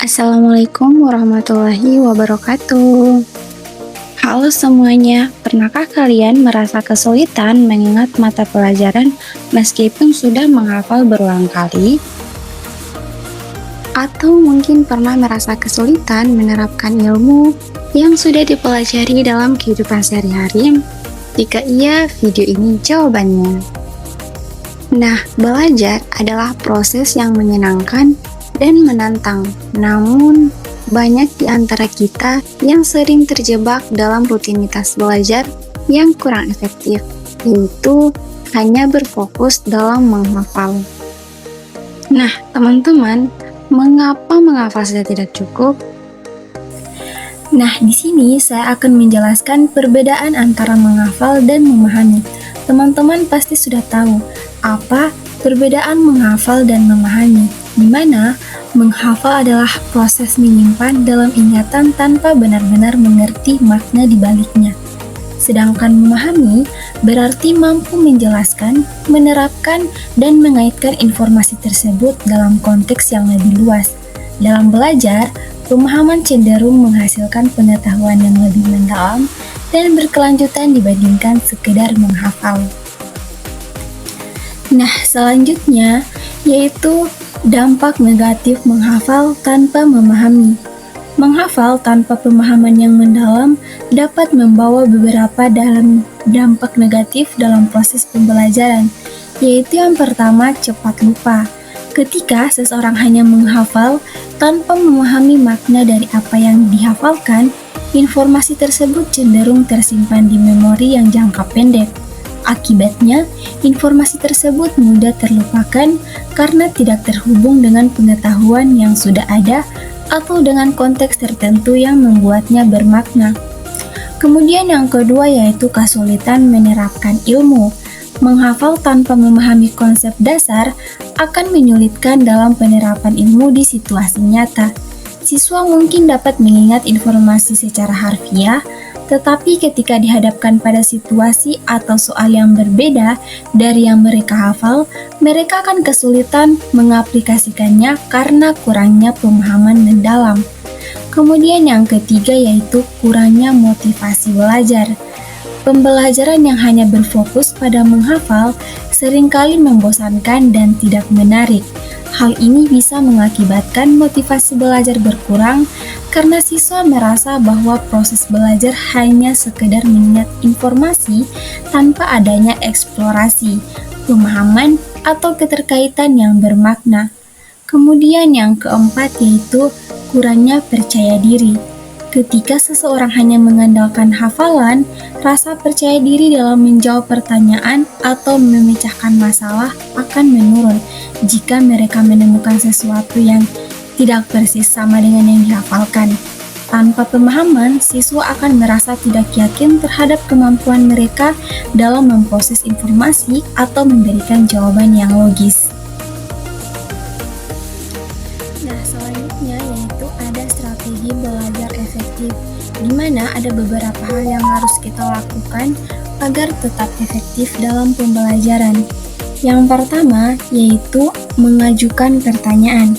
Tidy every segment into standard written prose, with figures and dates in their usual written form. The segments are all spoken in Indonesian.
Assalamualaikum warahmatullahi wabarakatuh. Halo semuanya, pernahkah kalian merasa kesulitan mengingat mata pelajaran meskipun sudah menghafal berulang kali? Atau mungkin pernah merasa kesulitan menerapkan ilmu yang sudah dipelajari dalam kehidupan sehari-hari? Jika iya, video ini jawabannya. Nah, belajar adalah proses yang menyenangkan dan menantang. Namun, banyak di antara kita yang sering terjebak dalam rutinitas belajar yang kurang efektif, yaitu hanya berfokus dalam menghafal. Nah, teman-teman, mengapa menghafal saja tidak cukup? Nah, di sini saya akan menjelaskan perbedaan antara menghafal dan memahami. Teman-teman pasti sudah tahu apa perbedaan menghafal dan memahami, di mana menghafal adalah proses menyimpan dalam ingatan tanpa benar-benar mengerti makna di baliknya. Sedangkan memahami berarti mampu menjelaskan, menerapkan, dan mengaitkan informasi tersebut dalam konteks yang lebih luas. Dalam belajar, pemahaman cenderung menghasilkan pengetahuan yang lebih mendalam dan berkelanjutan dibandingkan sekedar menghafal. Nah, selanjutnya yaitu dampak negatif menghafal tanpa memahami. Menghafal tanpa pemahaman yang mendalam dapat membawa beberapa dampak negatif dalam proses pembelajaran, yaitu yang pertama, cepat lupa. Ketika seseorang hanya menghafal tanpa memahami makna dari apa yang dihafalkan, informasi tersebut cenderung tersimpan di memori yang jangka pendek. Akibatnya, informasi tersebut mudah terlupakan karena tidak terhubung dengan pengetahuan yang sudah ada atau dengan konteks tertentu yang membuatnya bermakna. Kemudian yang kedua yaitu kesulitan menerapkan ilmu. Menghafal tanpa memahami konsep dasar akan menyulitkan dalam penerapan ilmu di situasi nyata. Siswa mungkin dapat mengingat informasi secara harfiah, tetapi ketika dihadapkan pada situasi atau soal yang berbeda dari yang mereka hafal, mereka akan kesulitan mengaplikasikannya karena kurangnya pemahaman mendalam. Kemudian yang ketiga yaitu kurangnya motivasi belajar. Pembelajaran yang hanya berfokus pada menghafal seringkali membosankan dan tidak menarik. Hal ini bisa mengakibatkan motivasi belajar berkurang karena siswa merasa bahwa proses belajar hanya sekedar mengingat informasi tanpa adanya eksplorasi, pemahaman, atau keterkaitan yang bermakna. Kemudian yang keempat yaitu kurangnya percaya diri. Ketika seseorang hanya mengandalkan hafalan, rasa percaya diri dalam menjawab pertanyaan atau memecahkan masalah akan menurun jika mereka menemukan sesuatu yang tidak persis sama dengan yang dihafalkan. Tanpa pemahaman, siswa akan merasa tidak yakin terhadap kemampuan mereka dalam memproses informasi atau memberikan jawaban yang logis. Nah, selanjutnya yaitu ada strategi belajar efektif, di mana ada beberapa hal yang harus kita lakukan agar tetap efektif dalam pembelajaran. Yang pertama yaitu mengajukan pertanyaan.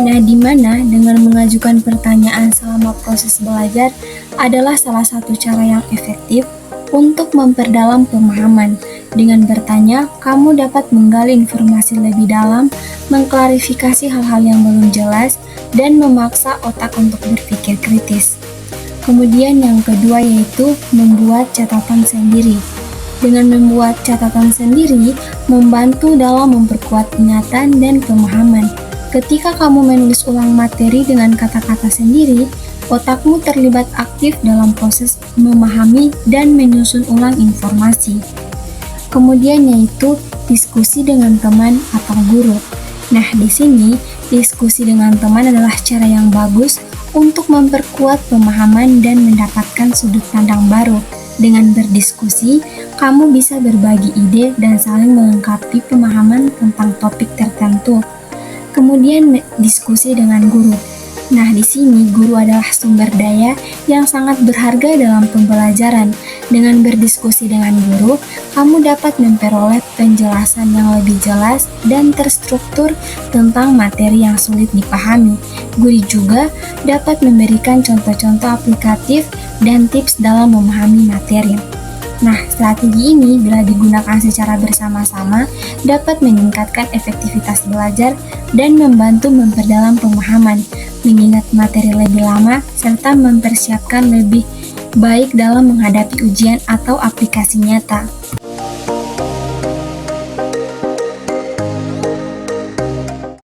Nah, di mana dengan mengajukan pertanyaan selama proses belajar adalah salah satu cara yang efektif untuk memperdalam pemahaman. Dengan bertanya, kamu dapat menggali informasi lebih dalam, mengklarifikasi hal-hal yang belum jelas, dan memaksa otak untuk berpikir kritis. Kemudian yang kedua yaitu membuat catatan sendiri. Dengan membuat catatan sendiri, membantu dalam memperkuat ingatan dan pemahaman. Ketika kamu menulis ulang materi dengan kata-kata sendiri, otakmu terlibat aktif dalam proses memahami dan menyusun ulang informasi. Kemudian yaitu diskusi dengan teman atau guru. Nah, di sini diskusi dengan teman adalah cara yang bagus untuk memperkuat pemahaman dan mendapatkan sudut pandang baru. Dengan berdiskusi, kamu bisa berbagi ide dan saling melengkapi pemahaman tentang topik tertentu. Kemudian diskusi dengan guru. Nah, di sini guru adalah sumber daya yang sangat berharga dalam pembelajaran. Dengan berdiskusi dengan guru, kamu dapat memperoleh penjelasan yang lebih jelas dan terstruktur tentang materi yang sulit dipahami. Guru juga dapat memberikan contoh-contoh aplikatif dan tips dalam memahami materi. Nah, strategi ini bila digunakan secara bersama-sama dapat meningkatkan efektivitas belajar dan membantu memperdalam pemahaman, mengingat materi lebih lama, serta mempersiapkan lebih baik dalam menghadapi ujian atau aplikasi nyata.